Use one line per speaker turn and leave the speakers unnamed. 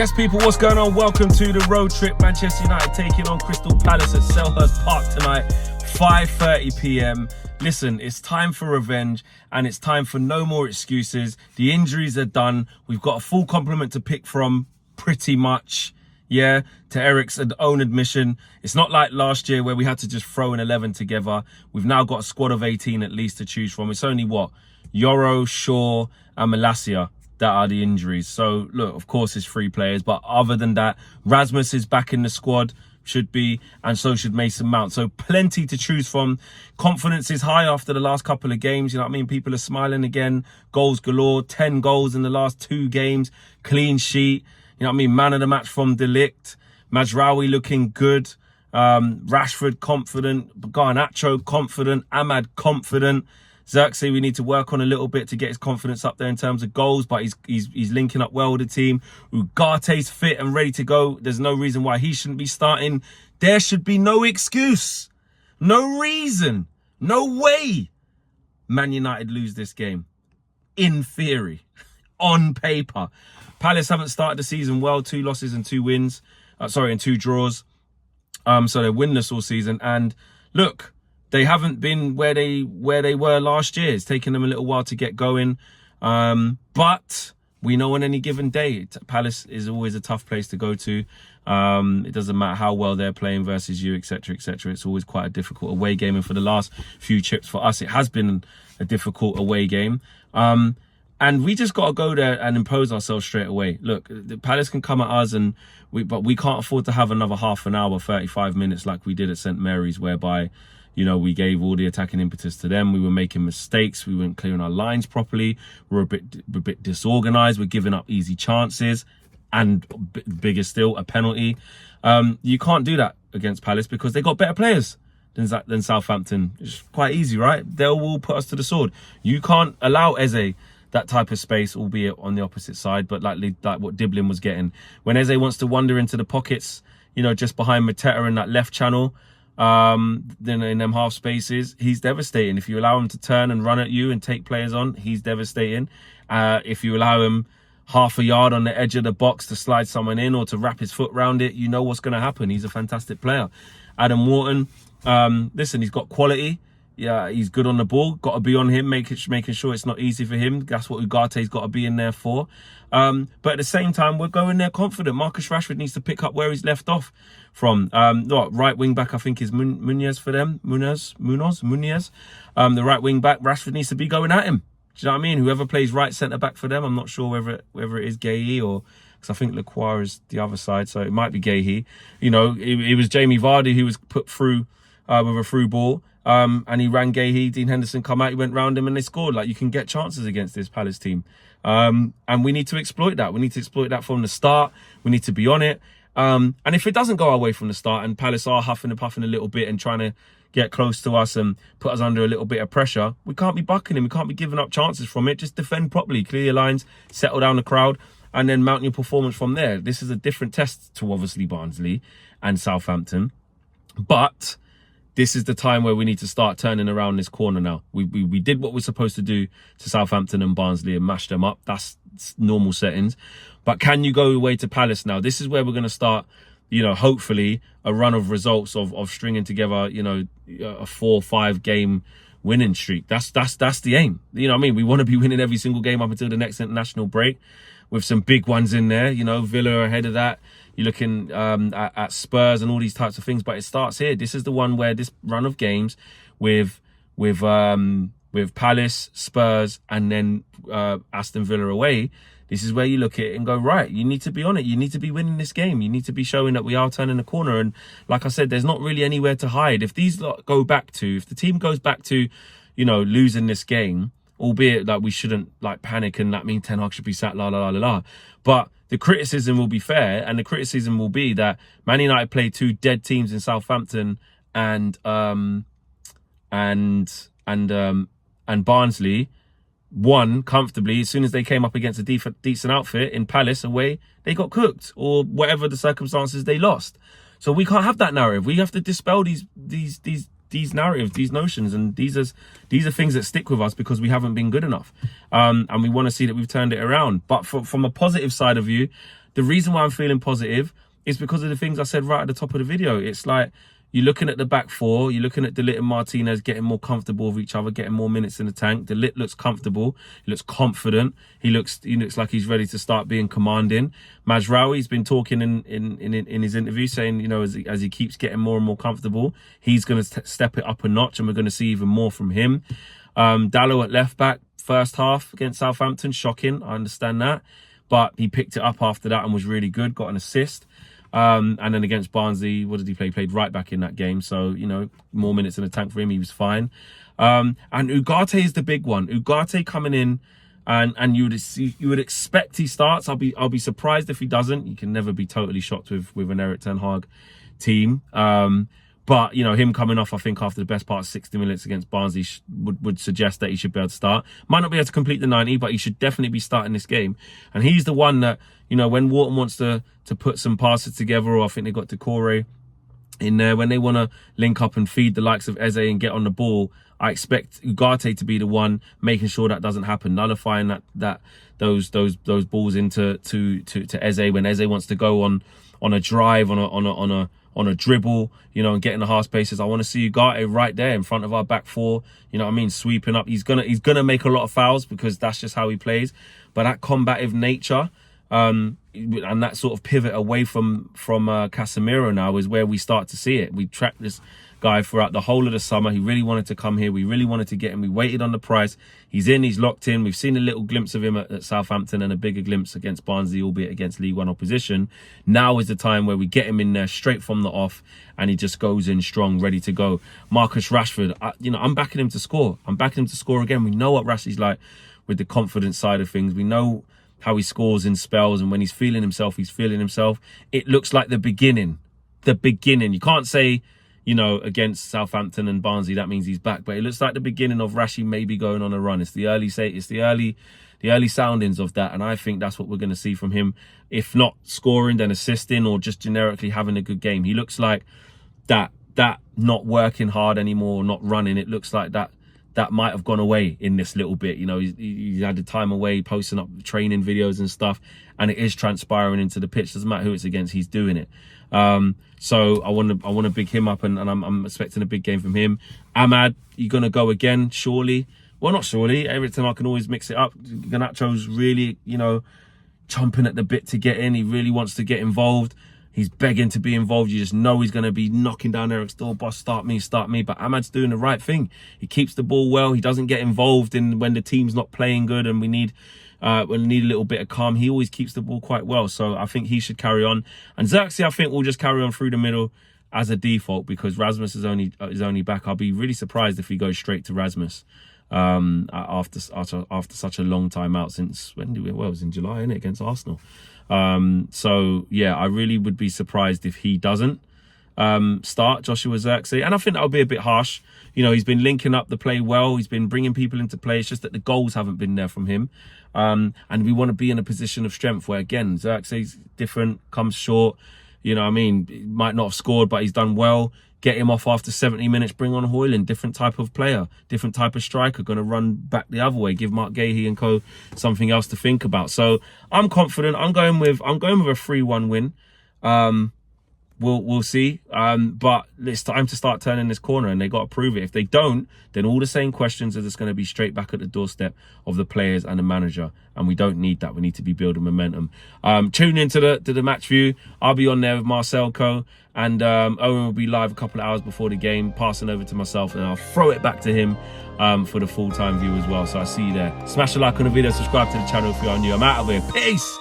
Yes, people, what's going on? Welcome to the road trip. Manchester United taking on Crystal Palace at Selhurst Park tonight, 5:30 p.m. Listen, it's time for revenge and it's time for no more excuses. The injuries are done. We've got a full complement to pick from, pretty much. Yeah, to Eric's own admission. It's not like last year where we had to just throw an 11 together. We've now got a squad of 18 at least to choose from. It's only what? Yoro, Shaw and Malacia that are the injuries. So look, of course it's 3 players, but other than that, Rasmus is back in the squad, should be, and so should Mason Mount. So plenty to choose from. Confidence is high after the last couple of games, you know what I mean? People are smiling again. Goals galore, 10 goals in the last 2 games, clean sheet, you know what I mean? Man of the match from De Ligt, Mazraoui looking good, Rashford confident, Garnacho confident, Ahmad confident. Xerxes, we need to work on a little bit to get his confidence up there in terms of goals, but he's linking up well with the team. Ugarte's fit and ready to go. There's no reason why he shouldn't be starting. There should be no excuse, no reason, no way Man United lose this game. In theory, on paper. Palace haven't started the season well. 2 losses and 2 wins. And 2 draws. So they're winless all season. And look, they haven't been where they were last year. It's taken them a little while to get going. But we know on any given day, Palace is always a tough place to go to. It doesn't matter how well they're playing versus you, etc., etc. It's always quite a difficult away game. And for the last few trips for us, it has been a difficult away game. And we just got to go there and impose ourselves straight away. Look, the Palace can come at us, but we can't afford to have another half an hour, 35 minutes like we did at St. Mary's, whereby, you know, we gave all the attacking impetus to them. We were making mistakes. We weren't clearing our lines properly. We were a bit disorganized. We're giving up easy chances, and bigger still, a penalty. You can't do that against Palace because they got better players than Southampton. It's quite easy, right? They will put us to the sword. You can't allow Eze that type of space, albeit on the opposite side, but like what Diblin was getting. When Eze wants to wander into the pockets, you know, just behind Mateta in that left channel, then in them half spaces, he's devastating. If you allow him to turn and run at you and take players on, he's devastating. If you allow him half a yard on the edge of the box to slide someone in or to wrap his foot round it, you know what's going to happen. He's a fantastic player. Adam Wharton, listen, he's got quality. Yeah, he's good on the ball. Got to be on him, making sure it's not easy for him. That's what Ugarte's got to be in there for. But at the same time, we're going there confident. Marcus Rashford needs to pick up where he's left off from. Right wing back, I think, is Munoz for them. Munoz. The right wing back, Rashford needs to be going at him. Do you know what I mean? Whoever plays right centre back for them, I'm not sure whether it is Guéhi or, because I think Lacroix is the other side, so it might be Guéhi. You know, it was Jamie Vardy who was put through with a through ball. And he ran Guéhi, Dean Henderson come out, he went round him and they scored. Like, you can get chances against this Palace team. And we need to exploit that. We need to exploit that from the start. We need to be on it. And if it doesn't go our way from the start and Palace are huffing and puffing a little bit and trying to get close to us and put us under a little bit of pressure, we can't be bucking him. We can't be giving up chances from it. Just defend properly, clear your lines, settle down the crowd, and then mount your performance from there. This is a different test to obviously Barnsley and Southampton. But this is the time where we need to start turning around this corner now. We did what we're supposed to do to Southampton and Barnsley and mash them up. That's normal settings. But can you go away to Palace now? This is where we're going to start, you know, hopefully a run of results of stringing together, you know, a 4-5 game winning streak. That's the aim. You know what I mean? We want to be winning every single game up until the next international break, with some big ones in there. You know, Villa ahead of that. You're looking at Spurs and all these types of things, but it starts here. This is the one where this run of games with Palace, Spurs, and then Aston Villa away. This is where you look at it and go, right, you need to be on it. You need to be winning this game. You need to be showing that we are turning the corner. And like I said, there's not really anywhere to hide. If if the team goes back to, you know, losing this game, albeit that we shouldn't like panic and that means Ten Hag should be sat but the criticism will be fair, and the criticism will be that Man United played 2 dead teams in Southampton and Barnsley, won comfortably. As soon as they came up against a decent outfit in Palace away, they got cooked, or whatever the circumstances, they lost. So we can't have that narrative. We have to dispel these narratives, these notions, and these are things that stick with us because we haven't been good enough, and we want to see that we've turned it around. But from a positive side of view, the reason why I'm feeling positive is because of the things I said right at the top of the video. It's like, you're looking at the back four, you're looking at De Ligt and Martinez getting more comfortable with each other, getting more minutes in the tank. De Ligt looks comfortable, he looks confident, he looks like he's ready to start being commanding. Mazraoui's been talking in his interview, saying, you know, as he keeps getting more and more comfortable, he's going to step it up a notch, and we're going to see even more from him. Dalot at left back, first half against Southampton, shocking, I understand that, but he picked it up after that and was really good, got an assist. And then against Barnsley, what did he play? He played right back in that game. So, you know, more minutes in the tank for him. He was fine. And Ugarte is the big one. Ugarte coming in, and you would expect he starts. I'll be surprised if he doesn't. You can never be totally shocked with an Erik ten Hag team. But, you know, him coming off, I think, after the best part of 60 minutes against Barnsley would suggest that he should be able to start. Might not be able to complete the 90, but he should definitely be starting this game. And he's the one that, you know, when Wharton wants to put some passes together, or I think they got Decore in there, when they want to link up and feed the likes of Eze and get on the ball, I expect Ugarte to be the one making sure that doesn't happen, nullifying those balls into Eze when Eze wants to go on a drive, on a dribble, you know, and get in the half spaces. I want to see Ugarte right there in front of our back four, you know what I mean, sweeping up. He's gonna make a lot of fouls because that's just how he plays. But that combative nature, and that sort of pivot away from Casemiro now is where we start to see it. We tracked this guy throughout the whole of the summer. He really wanted to come here. We really wanted to get him. We waited on the price. He's in, he's locked in. We've seen a little glimpse of him at Southampton and a bigger glimpse against Barnsley, albeit against League One opposition. Now is the time where we get him in there straight from the off, and he just goes in strong, ready to go. Marcus Rashford, I'm backing him to score. I'm backing him to score again. We know what Rashford's like with the confidence side of things. We know how he scores in spells, and when he's feeling himself, he's feeling himself. It looks like the beginning. You can't say, you know, against Southampton and Barnsley, that means he's back. But it looks like the beginning of Rashi maybe going on a run. It's the early soundings of that, and I think that's what we're going to see from him. If not scoring, then assisting, or just generically having a good game. He looks like that not working hard anymore, not running. It looks like that might have gone away in this little bit. You know, he's had the time away, posting up training videos and stuff, and it is transpiring into the pitch. Doesn't matter who it's against, he's doing it. So I want to big him up, and I'm expecting a big game from him. Ahmad, you're gonna go again, surely? Well, not surely. Every time I can always mix it up. Garnacho's really, you know, chomping at the bit to get in. He really wants to get involved. He's begging to be involved. You just know he's going to be knocking down Eric's door. Boss, start me. But Ahmad's doing the right thing. He keeps the ball well. He doesn't get involved in when the team's not playing good and we need a little bit of calm. He always keeps the ball quite well. So I think he should carry on. And Xerxes, I think, will just carry on through the middle as a default because Rasmus is only back. I'll be really surprised if he goes straight to Rasmus after such a long time out since when it was in July, innit, against Arsenal. So yeah, I really would be surprised if he doesn't start Joshua Xerxes, and I think that would be a bit harsh. You know, he's been linking up the play well, he's been bringing people into play. It's just that the goals haven't been there from him, and we want to be in a position of strength where, again, Xerxes different, comes short. You know what I mean? He might not have scored, but he's done well. Get him off after 70 minutes, bring on Højlund, different type of player, different type of striker, going to run back the other way, give Mark Gahey and co something else to think about. So I'm confident. I'm going with a 3-1 win. We'll see. But it's time to start turning this corner, and they got to prove it. If they don't, then all the same questions are just going to be straight back at the doorstep of the players and the manager, and we don't need that. We need to be building momentum. Tune into the match view. I'll be on there with Marcel Co, and Owen will be live a couple of hours before the game, passing over to myself, and I'll throw it back to him for the full-time view as well. So I'll see you there. Smash a like on the video, subscribe to the channel if you are new. I'm out of here. Peace.